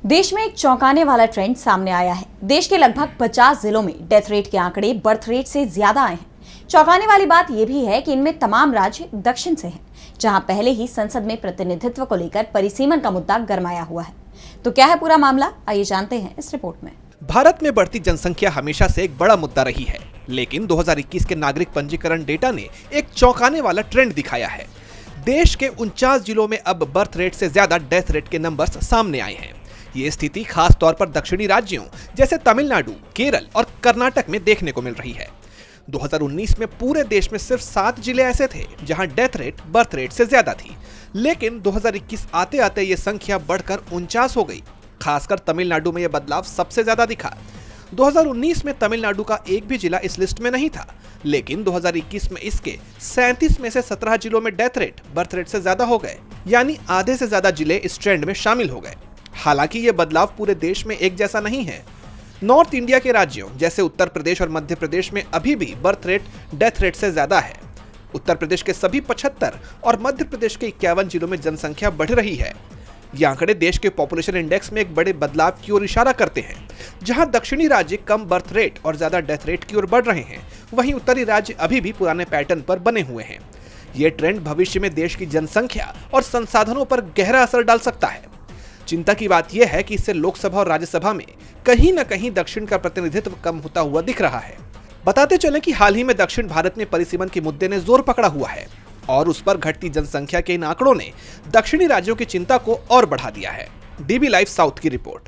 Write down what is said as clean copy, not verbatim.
देश में एक चौंकाने वाला ट्रेंड सामने आया है। देश के लगभग 50 जिलों में डेथ रेट के आंकड़े बर्थ रेट से ज्यादा आए हैं। चौंकाने वाली बात यह भी है कि इनमें तमाम राज्य दक्षिण से हैं, जहां पहले ही संसद में प्रतिनिधित्व को लेकर परिसीमन का मुद्दा गरमाया हुआ है। तो क्या है पूरा मामला, आइए जानते हैं इस रिपोर्ट में। भारत में बढ़ती जनसंख्या हमेशा से एक बड़ा मुद्दा रही है, लेकिन 2021 के नागरिक पंजीकरण डेटा ने एक चौंकाने वाला ट्रेंड दिखाया है। देश के 49 जिलों में अब बर्थ रेट से ज्यादा डेथ रेट के नंबर्स सामने आए हैं। ये स्थिति खास तौर पर दक्षिणी राज्यों जैसे तमिलनाडु, केरल और कर्नाटक में देखने को मिल रही है। 2019 में पूरे देश में सिर्फ 7 जिले ऐसे थे जहां डेथ रेट बर्थ रेट से ज्यादा थी, लेकिन 2021 आते आते ये संख्या बढ़कर 49 हो गई। खासकर तमिलनाडु में यह बदलाव सबसे ज्यादा दिखा। 2019 में तमिलनाडु का एक भी जिला इस लिस्ट में नहीं था, लेकिन 2021 में इसके 37 में से 17 जिलों में डेथ रेट बर्थ रेट से ज्यादा हो गए, यानी आधे से ज्यादा जिले इस ट्रेंड में शामिल हो गए। हालांकि ये बदलाव पूरे देश में एक जैसा नहीं है। नॉर्थ इंडिया के राज्यों जैसे उत्तर प्रदेश और मध्य प्रदेश में अभी भी बर्थ रेट डेथ रेट से ज्यादा है। उत्तर प्रदेश के सभी 75 और मध्य प्रदेश के 51 जिलों में जनसंख्या बढ़ रही है। ये आंकड़े देश के पॉपुलेशन इंडेक्स में एक बड़े बदलाव की ओर इशारा करते हैं। जहां दक्षिणी राज्य कम बर्थ रेट और ज्यादा डेथ रेट की ओर बढ़ रहे हैं, वहीं उत्तरी राज्य अभी भी पुराने पैटर्न पर बने हुए हैं। ये ट्रेंड भविष्य में देश की जनसंख्या और संसाधनों पर गहरा असर डाल सकता है। चिंता की बात यह है कि इससे लोकसभा और राज्यसभा में कहीं न कहीं दक्षिण का प्रतिनिधित्व कम होता हुआ दिख रहा है। बताते चलें कि हाल ही में दक्षिण भारत में परिसीमन के मुद्दे ने जोर पकड़ा हुआ है और उस पर घटती जनसंख्या के इन आंकड़ों ने दक्षिणी राज्यों की चिंता को और बढ़ा दिया है। डीबी लाइव साउथ की रिपोर्ट।